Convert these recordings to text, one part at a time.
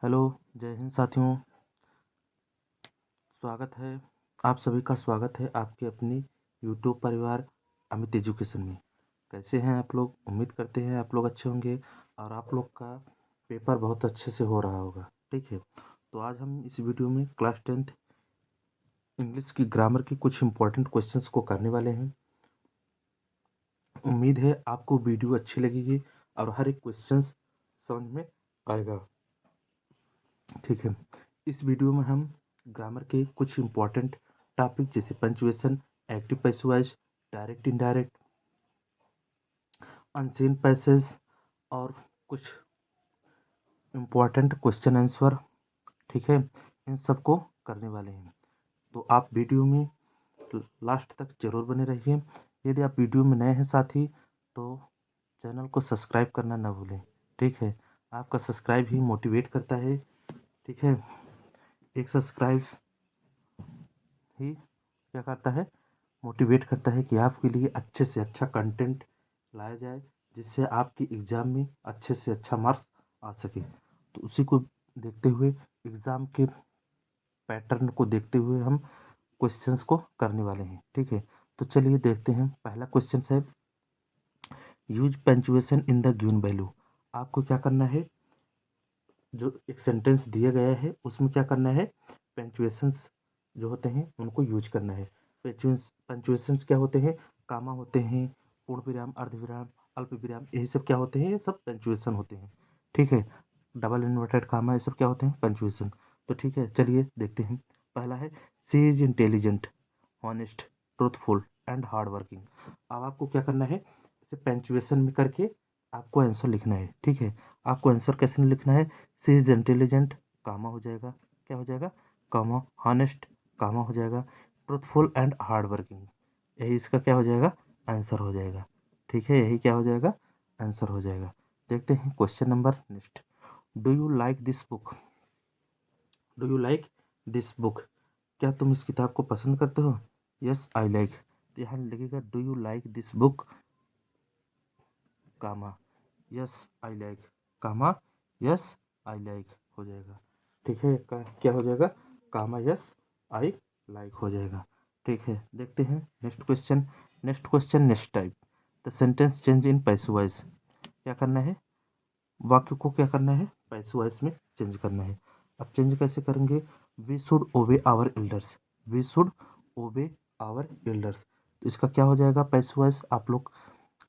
Hello, जय हिंद साथियों। स्वागत है, आप सभी का स्वागत है आपके अपनी यूट्यूब परिवार अमित एजुकेशन में। कैसे हैं आप लोग? उम्मीद करते हैं आप लोग अच्छे होंगे और आप लोग का पेपर बहुत अच्छे से हो रहा होगा। ठीक है, तो आज हम इस वीडियो में क्लास 10th इंग्लिश की ग्रामर की कुछ इंपॉर्टेंट क्वेश्चंस को करने वाले हैं। उम्मीद है आपको वीडियो अच्छी लगेगी और हर एक क्वेश्चन समझ में आएगा। ठीक है, इस वीडियो में हम ग्रामर के कुछ इंपॉर्टेंट टॉपिक जैसे punctuation, active passive voice, direct indirect, unseen passage और कुछ इंपॉर्टेंट क्वेश्चन आंसर, ठीक है, इन सबको करने वाले हैं। तो आप वीडियो में लास्ट तक जरूर बने रहिए। यदि आप वीडियो में नए हैं साथी तो चैनल को सब्सक्राइब करना ना भूलें। ठीक है, आपका सब्सक्राइब ही मोटिवेट करता है। ठीक है, एक सब्सक्राइब ही क्या करता है, मोटिवेट करता है कि आपके लिए अच्छे से अच्छा कंटेंट लाया जाए जिससे आपकी एग्ज़ाम में अच्छे से अच्छा मार्क्स आ सके। तो उसी को देखते हुए, एग्ज़ाम के पैटर्न को देखते हुए हम क्वेश्चंस को करने वाले हैं। ठीक है, तो चलिए देखते हैं। पहला क्वेश्चन है, use punctuation in the given value. आपको क्या करना है, जो एक सेंटेंस दिया गया है उसमें क्या करना है, पंचुएशंस जो होते हैं उनको यूज करना है। पंचुएशंस क्या होते हैं, कामा होते हैं, पूर्ण विराम, अर्धविराम, अल्प विराम, यही सब क्या होते हैं, ये सब पंचुएशन होते हैं। ठीक है, डबल इन्वर्टेड कामा, ये सब क्या होते हैं, पंचुएशन। तो ठीक है, चलिए देखते हैं। पहला है, she is intelligent, honest, truthful and hard working. अब आपको क्या करना है, इसे पंचुएशन में करके आपको आंसर लिखना है। ठीक है, आपको आंसर कैसे लिखना है, सी इज इंटेलिजेंट, कामा हो जाएगा, क्या हो जाएगा, कामा, हॉनेस्ट, कामा हो जाएगा, ट्रूथफुल एंड हार्ड वर्किंग, यही इसका क्या हो जाएगा, आंसर हो जाएगा। ठीक है, यही क्या हो जाएगा, आंसर हो जाएगा। देखते हैं question number next. Do you like this book, do you like this book, क्या तुम इस किताब को पसंद करते हो, यस आई लाइक, तो यहाँ लिखेगा do you like this book, comma, yes I like, comma, yes I like हो जाएगा। ठीक है, क्या हो जाएगा, कामा यस आई लाइक हो जाएगा। ठीक है, देखते हैं next question. Next type, the sentence change in passive voice. क्या करना है, वाक्य को क्या करना है, पैसिव वॉइस में चेंज करना है। अब चेंज कैसे करेंगे, we should obey our elders, we should obey our elders, तो इसका क्या हो जाएगा पैसिव वॉइस, आप लोग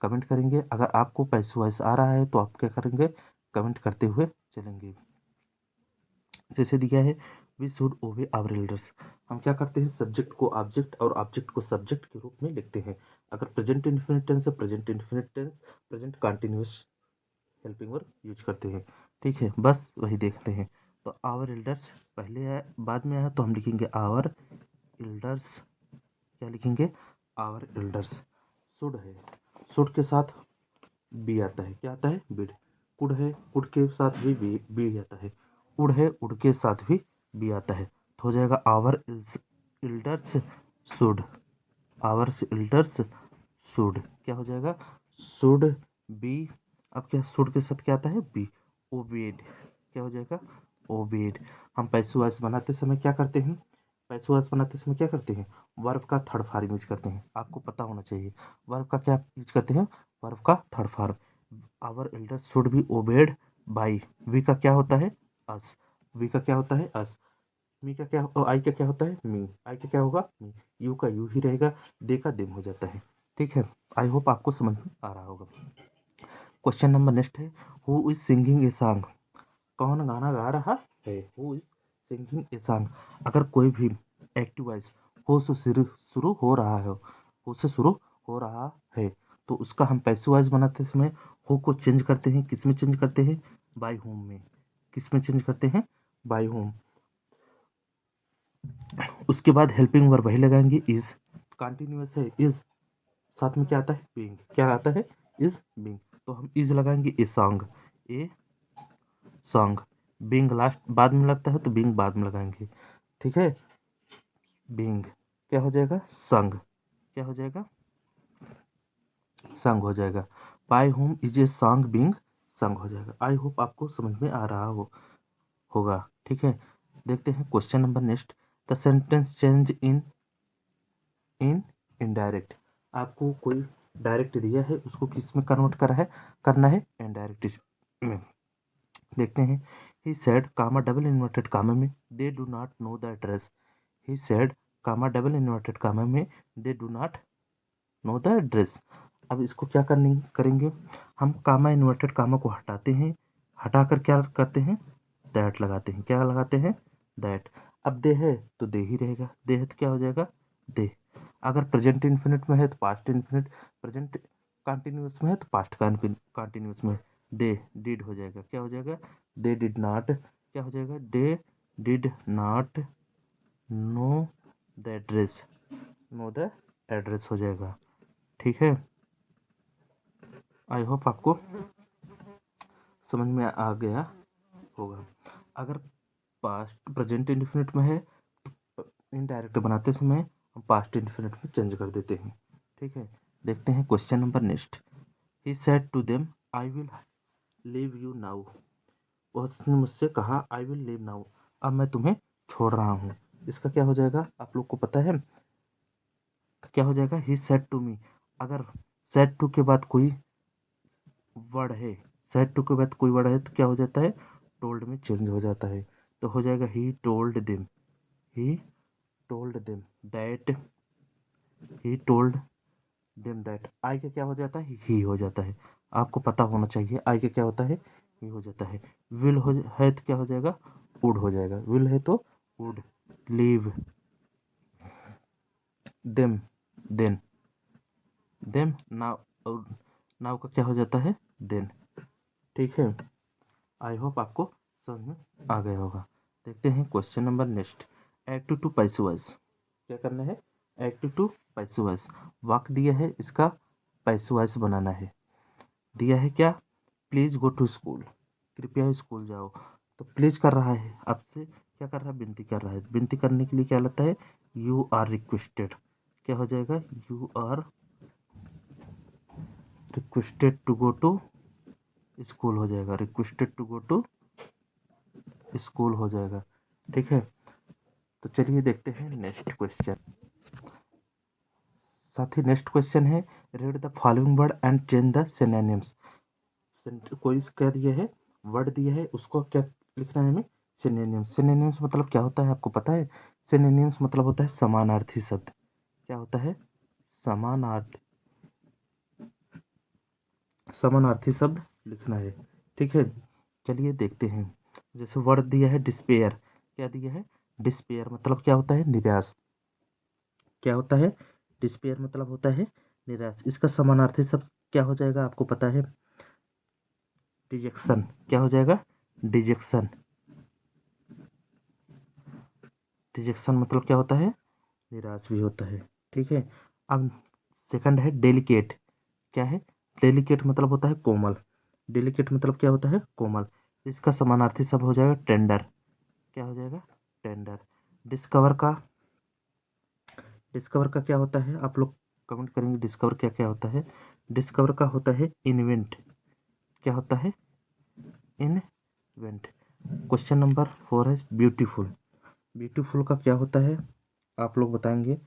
कमेंट करेंगे। अगर आपको पैसिव वॉइस आ रहा है तो आप क्या करेंगे, कमेंट करते हुए चलेंगे। जैसे दिया है, we should obey our elders, हम क्या करते हैं, सब्जेक्ट को ऑब्जेक्ट और ऑब्जेक्ट को सब्जेक्ट के रूप में लिखते हैं। अगर प्रेजेंट इन्फिनिट टेंस है, present infinite tense, present continuous helping verb use करते हैं। ठीक है, बस वही देखते हैं। तो आवर एल्डर्स पहले है, बाद में आया तो हम लिखेंगे आवर एल्डर्स, क्या लिखेंगे, आवर एल्डर्स। शुड है, शुड के साथ बी आता है, क्या आता है, बीड। कुड है, कुड के साथ भी बी आता है। उड़ है, उड़ के साथ भी बी आता है, तो हो जाएगा our elders should, our elders should, क्या हो जाएगा, शुड बी। अब क्या, शुड के साथ क्या आता है, बी, ओबेड, क्या हो जाएगा, ओबेड। हम पैसिव वॉइस बनाते समय क्या करते हैं, पैसिव वॉइस बनाते समय क्या करते हैं, वर्ब का थर्ड फॉर्म यूज करते हैं। आपको पता होना चाहिए वर्ब का क्या यूज करते हैं, वर्ब का third form. Our elders should be obeyed by, we का क्या होता है, अस, वी का क्या होता है, अस, मी का क्या, आई का क्या होता है, मी, आई का क्या होगा, मी, यू का यू ही रहेगा, दे का देम हो जाता है। ठीक है, आई होप आपको समझ में आ रहा होगा। क्वेश्चन नंबर नेक्स्ट है, who is singing a song, कौन गाना गा रहा है, who is singing a song. अगर कोई भी एक्टिव वॉइस हो से शुरू शुरू हो रहा है, हो से शुरू हो रहा है, तो उसका हम पैसिव वॉइस बनाते समय हो को चेंज करते हैं, किस में चेंज करते हैं, बाय होम में, किस में चेंज करते हैं, बाय होम। उसके बाद हेल्पिंग वर्ब वही लगाएंगे, इज, कंटिन्यूअस है, इज, साथ में क्या आता है, बीइंग, क्या आता है, इज बीइंग, तो हम इज लगाएंगे, a song, A song, being last बाद में लगता है तो बीइंग बाद में लगाएंगे। ठीक है, बीइंग क्या हो जाएगा, संग, क्या हो जाएगा, संग हो जाएगा। By whom is a song being sung हो जाएगा। आई होप आपको समझ में आ रहा होगा। ठीक है, देखते हैं question number next. The sentence change in indirect. आपको कोई डायरेक्ट दिया है, उसको किस में कन्वर्ट करना है इनडायरेक्ट में। देखते हैं। He said comma double inverted comma में they do not know the address. He said comma double inverted comma में they do not know the address. अब इसको क्या करेंगे हम, कामा इन्वर्टेड कामा को हटाते हैं, हटाकर क्या करते हैं, दैट लगाते हैं। क्या लगाते हैं, दैट। अब दे है तो दे ही रहेगा, दे है तो क्या हो जाएगा, दे। अगर प्रेजेंट इन्फिनिट में है तो पास्ट इन्फिनिट, प्रेजेंट कंटिन्यूअस में है तो पास्ट कंटिन्यूअस में दे डिड हो जाएगा। क्या हो जाएगा, दे डिड नॉट, क्या हो जाएगा, they did not know the address, no the address हो जाएगा। ठीक है, आई होप आपको समझ में आ गया होगा। अगर पास्ट प्रेजेंट इंडिफिनिट में है तो इनडायरेक्ट बनाते समय हम पास्ट इंडिफिनिट में चेंज कर देते हैं। ठीक है, देखते हैं question number next. He said to them I will leave you now. उसने मुझसे कहा आई विल लीव नाउ, अब मैं तुम्हें छोड़ रहा हूँ। इसका क्या हो जाएगा आप लोग को पता है, तो क्या हो जाएगा, ही सेड टू मी। अगर सेड टू के बाद कोई वर्ड है, सेड टू के बाद कोई वर्ड है तो क्या हो जाता है, टोल्ड में चेंज हो जाता है। तो हो जाएगा he told them, he told them that, he told them that. I का क्या हो जाता है, ही हो जाता है। आपको पता होना चाहिए आई का क्या होता है, ही हो जाता है। विल है तो क्या हो जाएगा, वुड हो जाएगा। विल है तो would. Leave them, then, them now, और नाउ का क्या हो जाता है, देन। ठीक है, आई होप आपको समझ में आ गया होगा। देखते हैं question number next. Active to passive voice क्या करना है, एक्टिव टू पैसिव वॉइस। वाक्य दिया है, इसका पैसिव वॉइस बनाना है। दिया है क्या, प्लीज गो टू स्कूल, कृपया स्कूल जाओ। तो प्लीज कर रहा है, आपसे क्या कर रहा है, विनती कर रहा है। विनती करने के लिए क्या लगता है, यू आर रिक्वेस्टेड। क्या हो जाएगा, you are requested to go to school हो जाएगा, requested to go to school हो जाएगा। ठीक है, तो चलिए देखते हैं नेक्स्ट क्वेश्चन। साथ ही नेक्स्ट क्वेश्चन है, read the following word and change the synonyms. कोई क्या दिया है, वर्ड दिया है, उसको क्या लिखना है हमें, सिनोनिम्स। सिनोनिम्स मतलब क्या होता है आपको पता है, सिनोनिम्स मतलब होता है समानार्थी शब्द। क्या होता है, समानार्थी, समानार्थी शब्द लिखना है। ठीक है, चलिए देखते हैं। जैसे वर्ड दिया है डिस्पेयर, क्या दिया है, डिस्पेयर मतलब क्या होता है, निराश। क्या होता है, डिस्पेयर मतलब होता है निराश। इसका समानार्थी शब्द क्या हो जाएगा आपको पता है, डिजेक्शन। क्या हो जाएगा, डिजेक्शन। डिजेक्शन मतलब क्या होता है, निराश भी होता है। ठीक है, अब सेकंड है डेलिकेट। क्या है, डेलिकेट मतलब होता है कोमल। डेलिकेट मतलब क्या होता है, कोमल। इसका समानार्थी शब्द हो जाएगा टेंडर। क्या हो जाएगा, टेंडर। डिस्कवर का, डिस्कवर का क्या होता है, आप लोग कमेंट करेंगे डिस्कवर क्या क्या होता है। डिस्कवर का होता है इन्वेंट। क्या होता है, इन्वेंट। क्वेश्चन नंबर 4 है ब्यूटीफुल। ब्यूटीफुल का क्या होता है, आप लोग बताएंगे।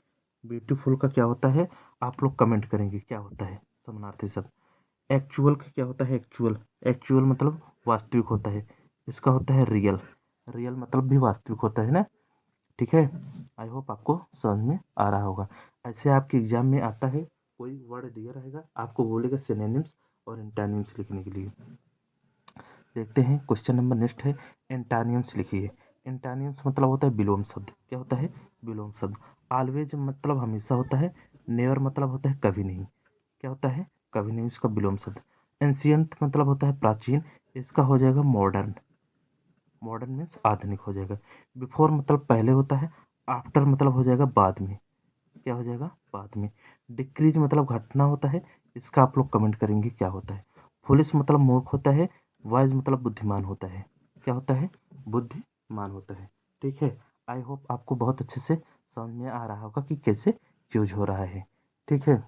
ब्यूटीफुल का क्या होता है, आप लोग कमेंट करेंगे क्या होता है समानार्थी शब्द। एक्चुअल का क्या होता है, एक्चुअल। एक्चुअल मतलब वास्तविक होता है। इसका होता है रियल। रियल मतलब भी वास्तविक होता है ना। ठीक है, आई होप आपको समझ में आ रहा होगा। ऐसे आपके एग्जाम में आता है, कोई वर्ड दिया रहेगा, आपको बोलेगा सिनोनिम्स और एंटोनिम्स लिखने के लिए। देखते हैं क्वेश्चन नंबर नेक्स्ट है, एंटोनिम्स लिखिए। एंटोनिम्स मतलब होता है विलोम शब्द। क्या होता है, विलोम शब्द। ऑलवेज मतलब हमेशा होता है, नेवर मतलब होता है कभी नहीं। क्या होता है, कभी नहीं, इसका विलोम शब्द। एंशियंट मतलब होता है प्राचीन, इसका हो जाएगा मॉडर्न। मॉडर्न मीन्स आधुनिक हो जाएगा। बिफोर मतलब पहले होता है, आफ्टर मतलब हो जाएगा बाद में। क्या हो जाएगा, बाद में। डिक्रीज मतलब घटना होता है, इसका आप लोग कमेंट करेंगे क्या होता है। फुलिश मतलब मूर्ख होता है, वाइज मतलब बुद्धिमान होता है। क्या होता है, बुद्धिमान होता है। ठीक है, आई होप आपको बहुत अच्छे से समझ में आ रहा होगा कि कैसे यूज हो रहा है। ठीक है,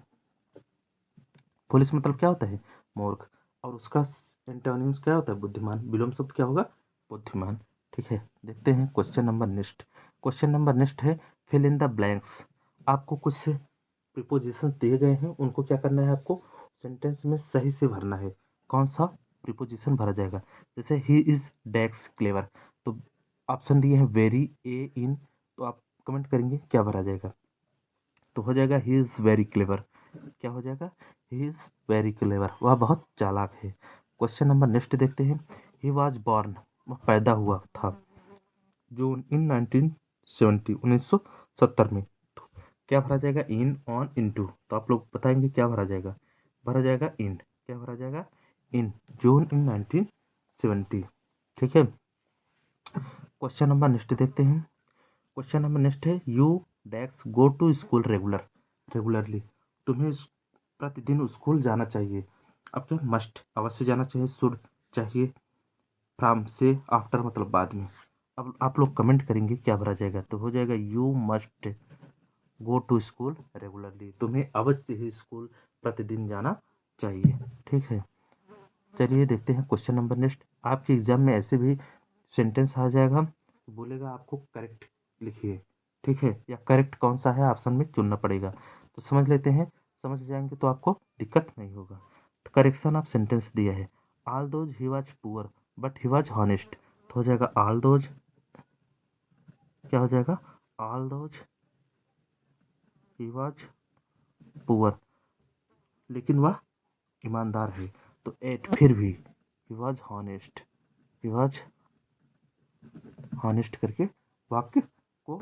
फुलिश मतलब क्या होता है, मूर्ख, और उसका एंटोनिम्स क्या होता है, बुद्धिमान। विलोम शब्द क्या होगा, बुद्धिमान। ठीक है, देखते हैं question number next. Question number next है फिल इन द ब्लैंक्स। आपको कुछ प्रीपोजिशन दिए गए हैं, उनको क्या करना है, आपको सेंटेंस में सही से भरना है। कौन सा प्रीपोजिशन भरा जाएगा? जैसे ही इज डेक्स क्लेवर, तो ऑप्शन दिए हैं वेरी, ए, इन, तो आप कमेंट करेंगे क्या भरा जाएगा। तो हो जाएगा ही इज वेरी क्लेवर। क्या हो जाएगा? ही इज वेरी क्लेवर, वह बहुत चालाक है। क्वेश्चन नंबर नेक्स्ट देखते हैं। ही वॉज बॉर्न, वह पैदा हुआ था जून इन 1970, 1970 में। तो क्या भरा जाएगा? इन, ऑन, इनटू। तो आप लोग बताएंगे क्या भरा जाएगा। भरा जाएगा इन। क्या भरा जाएगा? इन जून इन 1970। ठीक है, क्वेश्चन नंबर नेक्स्ट देखते हैं। क्वेश्चन नंबर नेक्स्ट है यू डैक्स गो टू स्कूल रेगुलरली। तुम्हें प्रतिदिन स्कूल जाना चाहिए। अब क्या? मस्ट अवश्य जाना चाहिए, शुड चाहिए, फ्रॉम से, आफ्टर मतलब बाद में। अब आप लोग कमेंट करेंगे क्या भरा जाएगा। तो हो जाएगा you must go to school regularly, तुम्हें अवश्य ही स्कूल प्रतिदिन जाना चाहिए। ठीक है, चलिए देखते हैं क्वेश्चन नंबर नेक्स्ट। आपके एग्जाम में ऐसे भी सेंटेंस आ जाएगा, बोलेगा आपको करेक्ट लिखिए। ठीक है, या करेक्ट कौन सा है ऑप्शन में चुनना पड़ेगा। तो समझ लेते हैं, समझ जाएंगे तो आपको दिक्कत नहीं होगा। तो करेक्शन ऑफ सेंटेंस दिया है all those he was poor but he was honest. तो हो जाएगा ऑल दोज, क्या हो जाएगा? All those he was poor, लेकिन वह ईमानदार है। तो एट फिर भी he was honest, he was honest करके वाक्य को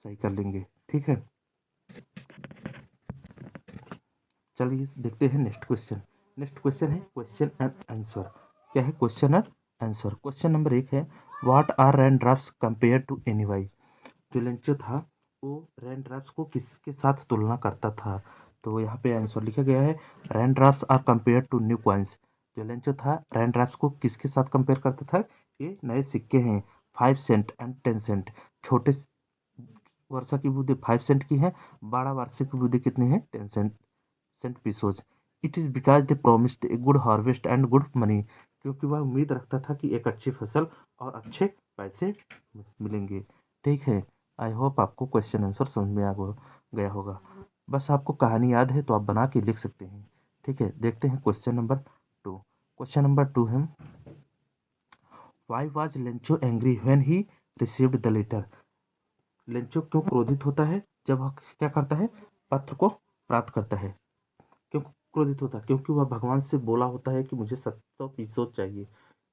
सही कर लेंगे। ठीक है, चलिए देखते हैं नेक्स्ट क्वेश्चन। नेक्स्ट क्वेश्चन है क्वेश्चन एंड आंसर। क्या है? क्वेश्चन और आंसर। क्वेश्चन नंबर 1 है what are rain drops compare to any why. जो लेंचो था वो रेन ड्रॉप्स को किसके साथ तुलना करता था। तो यहाँ पे आंसर लिखा गया है rain drops are compare to new coins. जो लेंचो था रेन ड्रॉप्स को किसके साथ कंपेयर करता था? ये नए सिक्के हैं, 5 सेंट एंड 10 सेंट। छोटे वर्षा की बूंदे 5 सेंट की है, बड़ा वर्षा की बूंदे कितनी है? 10 cent cent pesos. It is because they promised a good harvest and good money. क्योंकि वह उम्मीद रखता था कि एक अच्छी फसल और अच्छे पैसे मिलेंगे। ठीक है, आई होप आपको क्वेश्चन आंसर समझ में आ गया होगा। बस आपको कहानी याद है तो आप बना के लिख सकते हैं। ठीक है, देखते हैं क्वेश्चन नंबर 2। क्वेश्चन नंबर 2 है why was Lencho angry when he received the letter. Lencho क्यों क्रोधित होता है जब वह क्या करता है? पत्र को प्राप्त करता है। क्यों क्रोधित होता है? क्योंकि वह भगवान से बोला होता है कि मुझे 700 पीसोज चाहिए।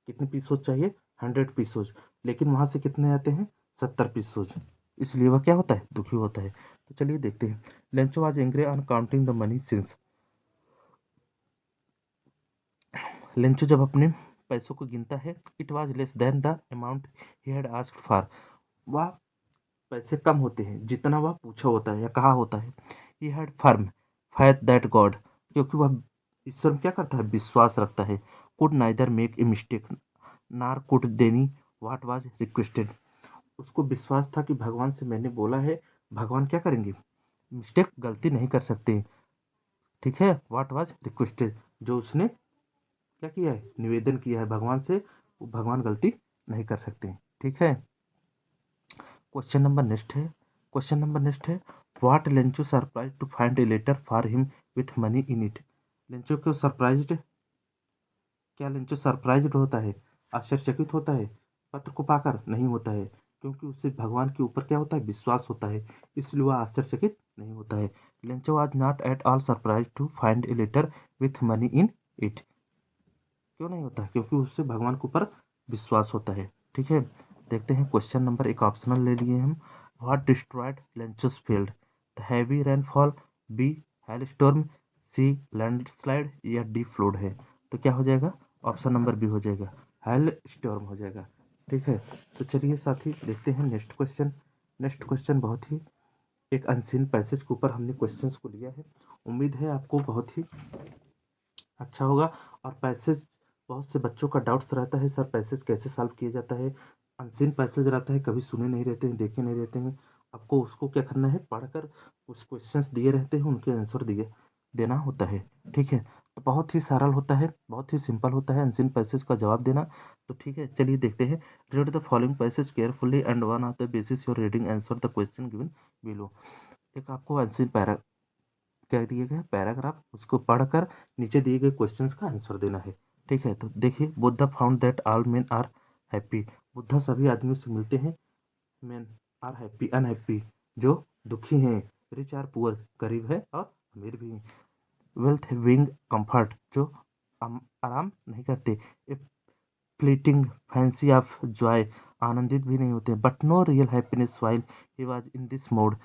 कितने पीसोज चाहिए? 100 पीसोज। लेकिन वहां से कितने आते हैं? 70 पीसोज। इसलिए वह क्या होता है? दुखी होता है। तो चलिए देखते हैं। Lencho was angry on counting the money since. Lencho जब अपने पैसों को गिनता है it was less than the amount he had asked for. वह पैसे कम होते हैं जितना वह पूछा होता है या कहा होता है। He had firm faith that God, क्योंकि वह ईश्वर में क्या करता है? विश्वास रखता है। Could neither make a mistake नार कुड देनी व्हाट वाज रिक्वेस्टेड। उसको विश्वास था कि भगवान से मैंने बोला है, भगवान क्या करेंगे? मिस्टेक, गलती नहीं कर सकते। ठीक है, व्हाट वाज रिक्वेस्टेड, जो उसने क्या किया है? निवेदन किया है भगवान से, वो भगवान गलती नहीं कर सकते। ठीक है, क्वेश्चन नंबर नेक्स्ट है। क्वेश्चन नंबर नेक्स्ट है what Lencho surprise to find a letter for him with money in it. Lencho क्यों सरप्राइज्ड? क्या लेंचो सरप्राइज्ड होता है? आश्चर्यचकित होता है पत्र को पाकर? नहीं होता है, क्योंकि उसे भगवान के ऊपर क्या होता है? विश्वास होता है, इसलिए वह आश्चर्यचकित नहीं होता है। Lencho was not at all surprise to find a letter with money in it. क्यों नहीं होता है? क्योंकि उससे भगवान के ऊपर विश्वास होता है। ठीक है, देखते हैं क्वेश्चन नंबर एक ऑप्शनल ले लिए हम। What destroyed Lencho's field? The heavy rainfall, B hail storm, C landslide, या डी फ्लड है। तो क्या हो जाएगा? ऑप्शन नंबर बी हो जाएगा, हेल स्टॉर्म हो जाएगा। ठीक है, तो चलिए साथी देखते हैं नेक्स्ट क्वेश्चन। नेक्स्ट क्वेश्चन बहुत ही एक अनसीन पैसेज के ऊपर हमने क्वेश्चंस को लिया है। उम्मीद है आपको बहुत ही अच्छा होगा। और पैसेज बहुत से बच्चों का डाउट्स रहता है सर पैसेज कैसे सॉल्व किया जाता है। अनसीन पैसेज रहता है, कभी सुने नहीं रहते हैं, देखे नहीं रहते हैं। आपको उसको क्या करना है? पढ़कर कुछ क्वेश्चंस दिए रहते हैं, उनके आंसर दिए देना होता है। ठीक है, तो बहुत ही सरल होता है, बहुत ही सिंपल होता है अनसीन पैसेज का जवाब देना। तो ठीक है, चलिए देखते हैं। Read the following passage carefully and one of the basis your reading answer the question given below. एक आपको अनसीन पैरा क्या दिए गए पैराग्राफ, उसको पढ़कर नीचे दिए गए क्वेश्चंस का आंसर देना है। ठीक है, तो देखिए, Buddha found that all men are happy. Buddha सभी आदमियों से मिलते हैं, मेन आर हैप्पी अनहैप्पी, जो दुखी हैं, रिच आर पुअर गरीब है और अमीर भी हैं, वेल्थ विंग कंफर्ट जो आराम नहीं करते, a fleeting fancy of joy आनंदित भी नहीं होते, but no real happiness while he was in this mode.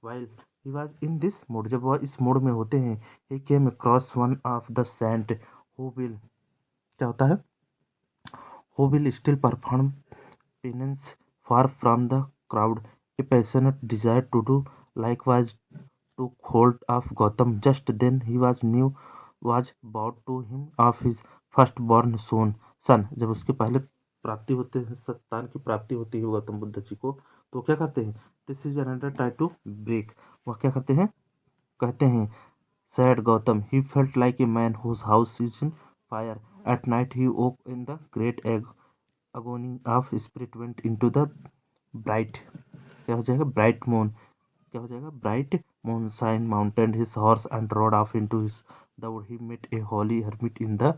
While he was in this mode, जब वह इस मोड में होते हैं, he came across one of the saint who will, क्या होता है, who will still perform penance far from the crowd. A passionate desire to do likewise took hold of Gautam. Just then he was brought to him of his firstborn son. जब उसके पहले प्राप्ति होते हैं, संतान की प्राप्ति होती है गौतम बुद्ध जी को, तो क्या करते हैं, this is another try to break, वह क्या करते हैं, कहते हैं, said Gautam, he felt like a man whose house is in fire. At night he woke in the great agony of spirit went into the bright, क्या हो जाएगा, bright moon, क्या हो जाएगा, bright moonshine mounted his horse and rode off into his the wood. He met a holy hermit in the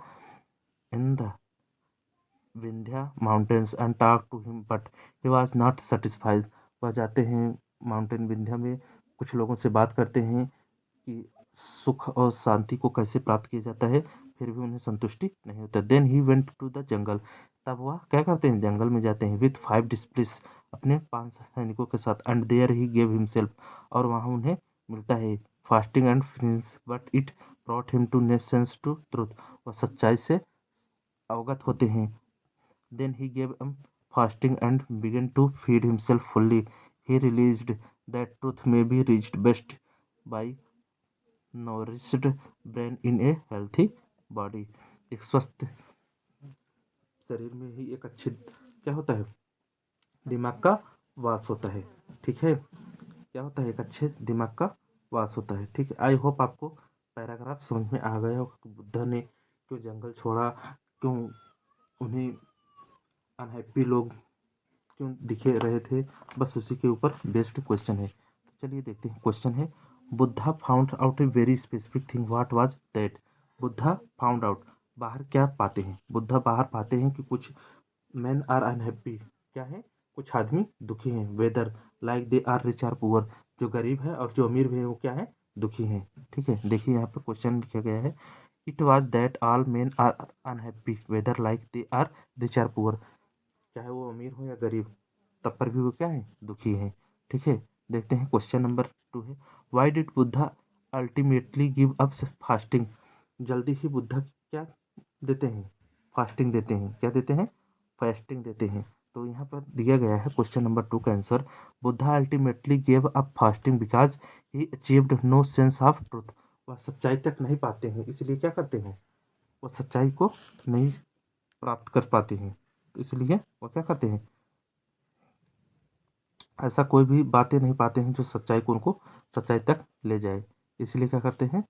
Vindhya mountains and talk to him but he was not satisfied. वह जाते हैं mountain Vindhya में, कुछ लोगों से बात करते हैं कि सुख और शांति को कैसे प्राप्त किया जाता है, फिर भी उन्हें संतुष्टि नहीं होता। Then he went to the jungle, तब वह क्या करते हैं, जंगल में जाते हैं, विथ 5 डिस्प्लिस अपने 5 सैनिकों के साथ, and there he gave himself, और वहाँ उन्हें मिलता है fasting and finish, but it brought him to nearness to truth, वह सच्चाई से अवगत होते हैं। Then he gave up fasting and began to feed himself fully. He realized that truth may be reached best by nourished brain in a healthy body. एक स्वस्थ शरीर में ही एक अच्छे क्या होता है, दिमाग का वास होता है। ठीक है, क्या होता है, एक अच्छे दिमाग का वास होता है। ठीक है, आई होप आपको पैराग्राफ समझ में आ गया हो कि बुद्धा ने क्यों जंगल छोड़ा, क्यों उन्हें अनहैप्पी लोग क्यों दिखे रहे थे, बस उसी के ऊपर बेस्ड क्वेश्चन है। तो चलिए देखते हैं, क्वेश्चन है, Buddha found out a very specific thing, what was that. Buddha found out, बाहर क्या पाते हैं, बुद्धा बाहर पाते हैं कि कुछ मैन आर अनहैप्पी, क्या है, कुछ आदमी दुखी हैं, whether like they are rich or poor, जो गरीब है और जो अमीर भी है वो क्या है, दुखी हैं। ठीक है, देखिए यहाँ पे क्वेश्चन लिखा गया है, it was that all men are unhappy whether like they are rich or poor, चाहे वो अमीर हो या गरीब, तब पर भी वो क्या है, दुखी है। ठीक है, देखते हैं क्वेश्चन नंबर 2 है, why did Buddha ultimately give up fasting. जल्दी ही बुद्धा क्या देते हैं, फास्टिंग देते हैं, क्या देते हैं, फास्टिंग देते हैं। तो यहाँ पर दिया गया है क्वेश्चन नंबर 2 का answer, Buddha ultimately give up fasting because he achieved no sense of truth. वह सच्चाई तक नहीं पाते हैं, इसलिए क्या करते हैं, वह सच्चाई को नहीं प्राप्त कर पाते हैं, तो इसलिए वह क्या करते हैं, ऐसा कोई भी बातें नहीं पाते हैं जो सच्चाई को उनको सच्चाई तक ले जाए, इसलिए क्या करते हैं,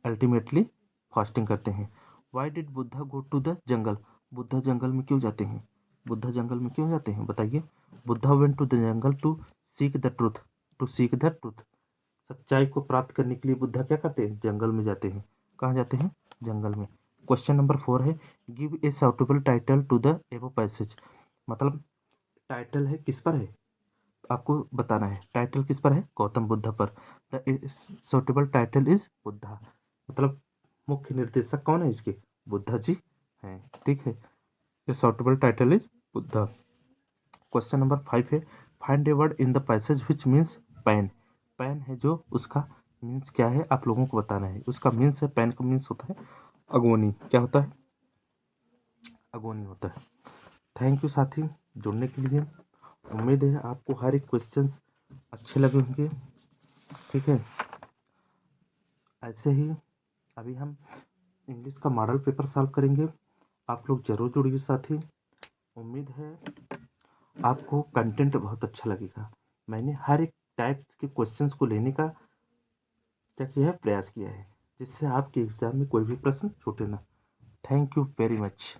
अल्टीमेटली फास्टिंग करते हैं। Why did Buddha go to the jungle, Buddha जंगल में क्यों जाते हैं, बुद्धा जंगल में क्यों जाते हैं, बताइए। Buddha went to the jungle to seek the truth, to seek the truth, सच्चाई को प्राप्त करने के लिए बुद्धा क्या करते हैं, जंगल में जाते हैं। कहाँ जाते हैं, जंगल में। क्वेश्चन नंबर 4 है, give a suitable title to the above passage, मतलब टाइटल है किस पर है, आपको बताना है, टाइटल किस पर है, गौतम बुद्ध पर। The suitable title is Buddha, मतलब मुख्य निर्देशक कौन है इसके, बुद्धा जी हैं। ठीक है, the suitable title is Buddha. Question number 5 है, find a word in the passage which means pan. Pan है जो, उसका मीन्स क्या है आप लोगों को बताना है, उसका मीन्स है, पैन का मीन्स होता है अगोनी, क्या होता है, अगोनी होता है। थैंक यू साथी जुड़ने के लिए, उम्मीद है आपको हर एक क्वेश्चंस अच्छे लगे होंगे। ठीक है, ऐसे ही अभी हम इंग्लिश का मॉडल पेपर सॉल्व करेंगे, आप लोग जरूर जुड़िए साथी। उम्मीद है आपको कंटेंट बहुत अच्छा लगेगा। मैंने हर एक टाइप के क्वेश्चंस को लेने का क्या किया है, प्रयास किया है, जिससे आपके एग्जाम में कोई भी प्रश्न छूटे ना। Thank you very much.